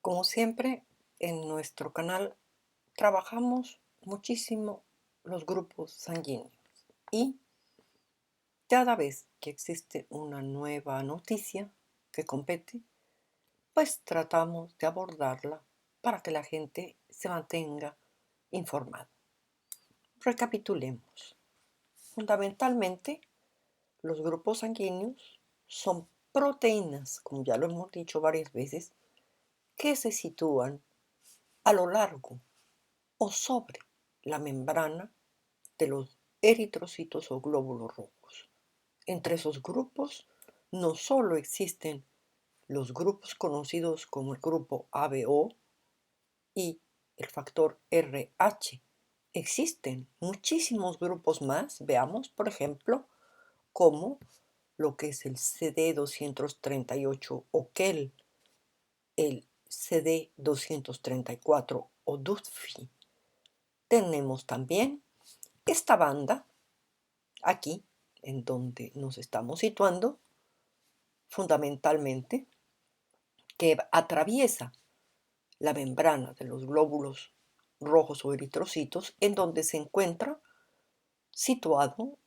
Como siempre, en nuestro canal trabajamos muchísimo los grupos sanguíneos y cada vez que existe una nueva noticia que compete, pues tratamos de abordarla para que la gente se mantenga informada. Recapitulemos. Fundamentalmente, los grupos sanguíneos son proteínas, como ya lo hemos dicho varias veces, que se sitúan a lo largo o sobre la membrana de los eritrocitos o glóbulos rojos. Entre esos grupos no solo existen los grupos conocidos como el grupo ABO y el factor RH. Existen muchísimos grupos más, veamos por ejemplo, como lo que es el CD238 o KEL, el CD234 o DUTFI. Tenemos también esta banda, aquí, en donde nos estamos situando, fundamentalmente, que atraviesa la membrana de los glóbulos rojos o eritrocitos, en donde se encuentra situado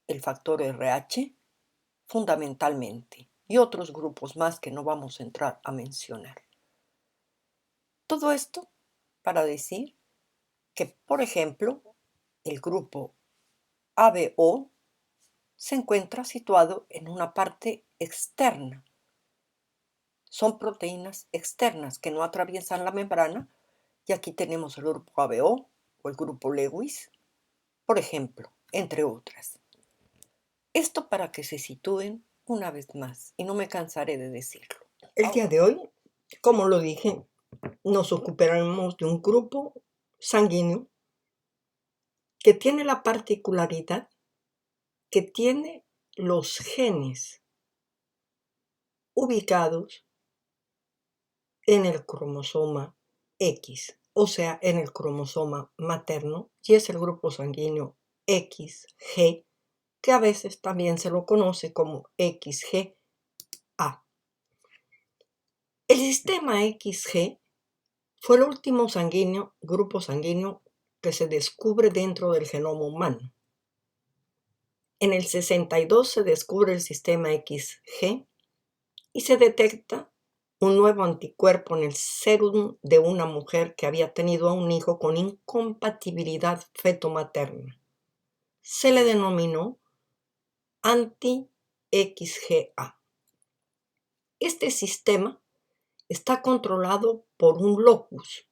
el factor RH, fundamentalmente, y otros grupos más que no vamos a entrar a mencionar. Todo esto para decir que, por ejemplo, el grupo ABO se encuentra situado en una parte externa. Son proteínas externas que no atraviesan la membrana y aquí tenemos el grupo ABO o el grupo Lewis, por ejemplo, entre otras. Esto para que se sitúen una vez más y no me cansaré de decirlo. El día de hoy, como lo dije, nos ocuparemos de un grupo sanguíneo que tiene la particularidad que tiene los genes ubicados en el cromosoma X, o sea, en el cromosoma materno, y es el grupo sanguíneo XG, que a veces también se lo conoce como XGA. El sistema XG fue el último grupo sanguíneo que se descubre dentro del genoma humano. En el 62 se descubre el sistema XG y se detecta un nuevo anticuerpo en el sérum de una mujer que había tenido a un hijo con incompatibilidad feto-materna. Se le denominó anti-XGA. Este sistema está controlado por un locus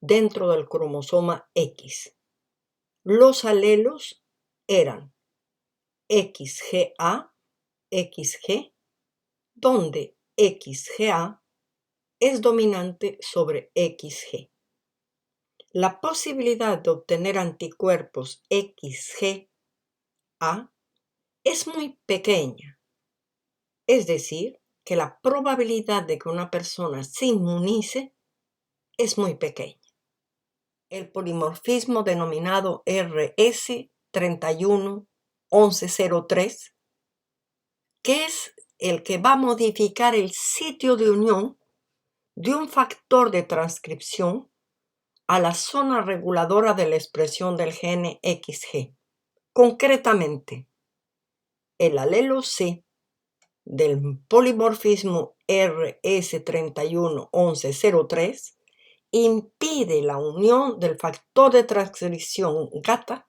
dentro del cromosoma X. Los alelos eran XGA, XG, donde XGA es dominante sobre XG. La posibilidad de obtener anticuerpos XGA es muy pequeña, es decir, que la probabilidad de que una persona se inmunice es muy pequeña. El polimorfismo denominado RS311103, que es el que va a modificar el sitio de unión de un factor de transcripción a la zona reguladora de la expresión del gene XG. Concretamente, el alelo C del polimorfismo RS311103 impide la unión del factor de transcripción GATA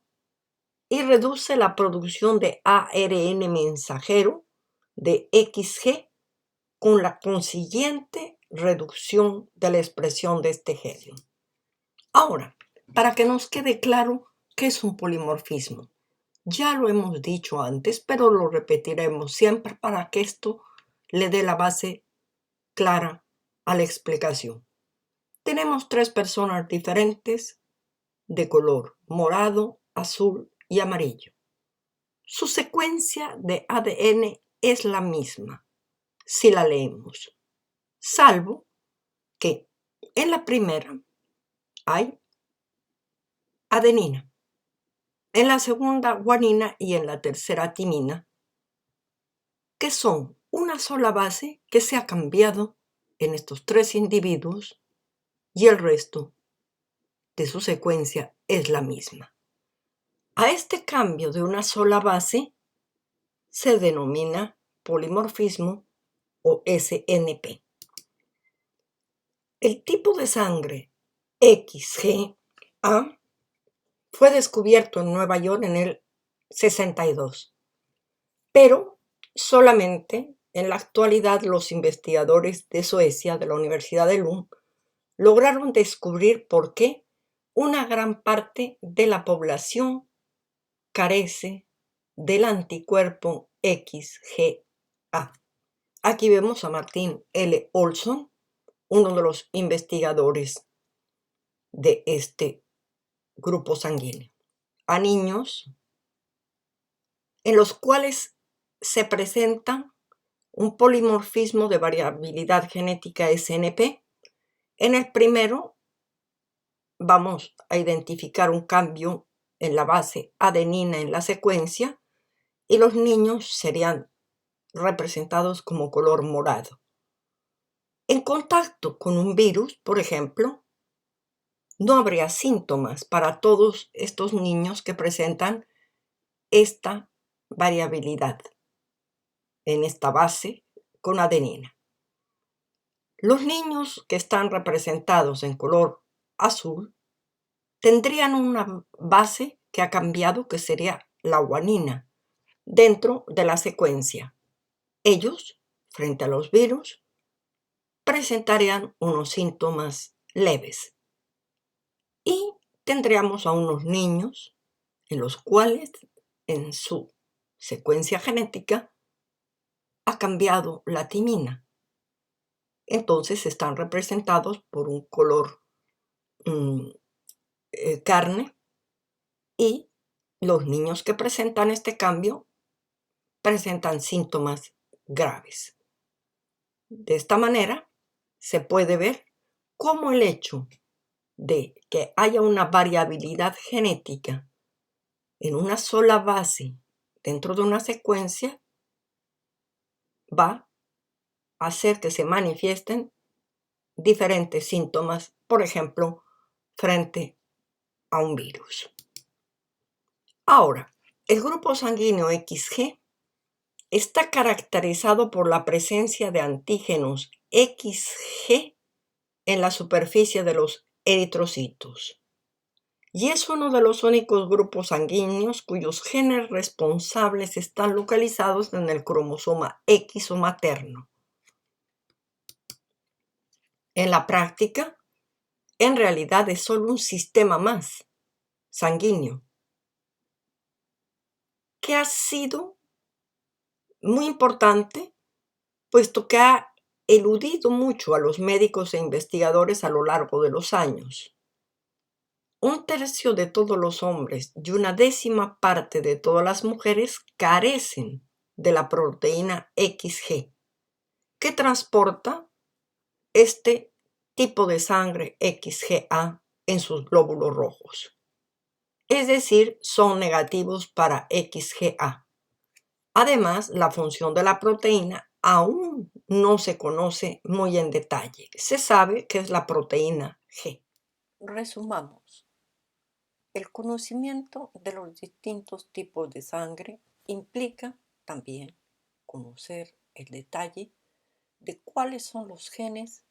y reduce la producción de ARN mensajero de XG con la consiguiente reducción de la expresión de este gen. Ahora, para que nos quede claro qué es un polimorfismo, ya lo hemos dicho antes, pero lo repetiremos siempre para que esto le dé la base clara a la explicación. Tenemos 3 personas diferentes de color morado, azul y amarillo. Su secuencia de ADN es la misma si la leemos, salvo que en la primera hay adenina, en la segunda guanina y en la tercera timina, que son una sola base que se ha cambiado en estos 3 individuos y el resto de su secuencia es la misma. A este cambio de una sola base se denomina polimorfismo o SNP. El tipo de sangre XGA fue descubierto en Nueva York en el 62, pero solamente en la actualidad los investigadores de Suecia, de la Universidad de Lund, lograron descubrir por qué una gran parte de la población carece del anticuerpo XGA. Aquí vemos a Martin L. Olson, uno de los investigadores de este grupo sanguíneo, a niños en los cuales se presenta un polimorfismo de variabilidad genética SNP. En el primero vamos a identificar un cambio en la base adenina en la secuencia y los niños serían representados como color morado. En contacto con un virus, por ejemplo, no habría síntomas para todos estos niños que presentan esta variabilidad en esta base con adenina. Los niños que están representados en color azul tendrían una base que ha cambiado, que sería la guanina, dentro de la secuencia. Ellos, frente a los virus, presentarían unos síntomas leves. Y tendríamos a unos niños en los cuales en su secuencia genética ha cambiado la timina. Entonces están representados por un color carne, y los niños que presentan este cambio presentan síntomas graves. De esta manera se puede ver cómo el hecho de que haya una variabilidad genética en una sola base dentro de una secuencia va a hacer que se manifiesten diferentes síntomas, por ejemplo, frente a un virus. Ahora, el grupo sanguíneo XG está caracterizado por la presencia de antígenos XG en la superficie de los eritrocitos y es uno de los únicos grupos sanguíneos cuyos genes responsables están localizados en el cromosoma X o materno. En la práctica, en realidad es solo un sistema más sanguíneo que ha sido muy importante, puesto que ha eludido mucho a los médicos e investigadores a lo largo de los años. 1/3 de todos los hombres y 1/10 parte de todas las mujeres carecen de la proteína XG, que transporta este tipo de sangre XGA en sus glóbulos rojos. Es decir, son negativos para XGA. Además, la función de la proteína aún no se conoce muy en detalle. Se sabe que es la proteína G. Resumamos. El conocimiento de los distintos tipos de sangre implica también conocer el detalle de cuáles son los genes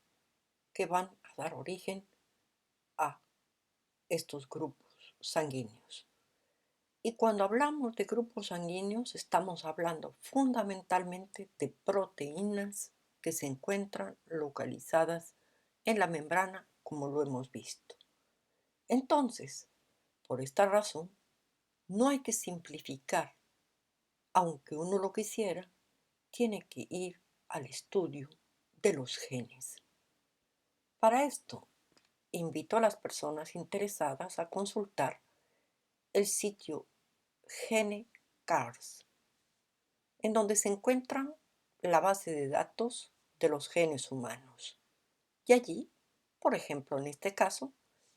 que van a dar origen a estos grupos sanguíneos. Y cuando hablamos de grupos sanguíneos estamos hablando fundamentalmente de proteínas que se encuentran localizadas en la membrana, como lo hemos visto. Entonces, por esta razón, no hay que simplificar. Aunque uno lo quisiera, tiene que ir al estudio de los genes. Para esto, invito a las personas interesadas a consultar el sitio GeneCars, en donde se encuentran la base de datos de los genes humanos. Y allí, por ejemplo, en este caso,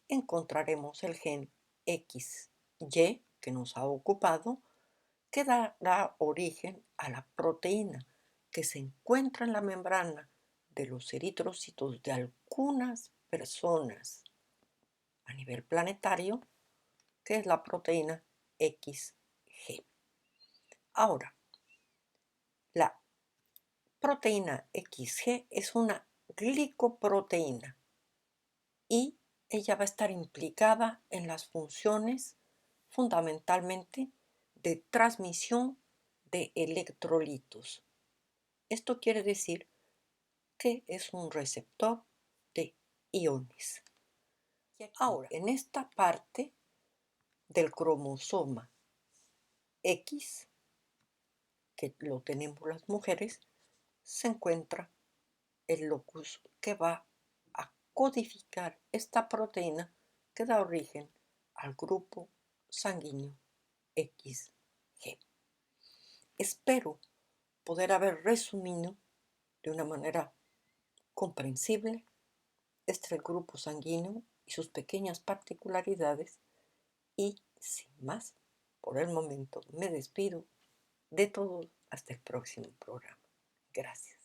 encontraremos el gen XY que nos ha ocupado, que dará origen a la proteína que se encuentra en la membrana de los eritrocitos de algunas personas a nivel planetario, que es la proteína XG. Ahora, la proteína XG es una glicoproteína y ella va a estar implicada en las funciones fundamentalmente de transmisión de electrolitos. Esto quiere decir que es un receptor de iones. Ahora, en esta parte del cromosoma X, que lo tenemos las mujeres, se encuentra el locus que va a codificar esta proteína que da origen al grupo sanguíneo XG. Espero poder haber resumido de una manera comprensible este grupo sanguíneo y sus pequeñas particularidades y, sin más, por el momento me despido de todos hasta el próximo programa. Gracias.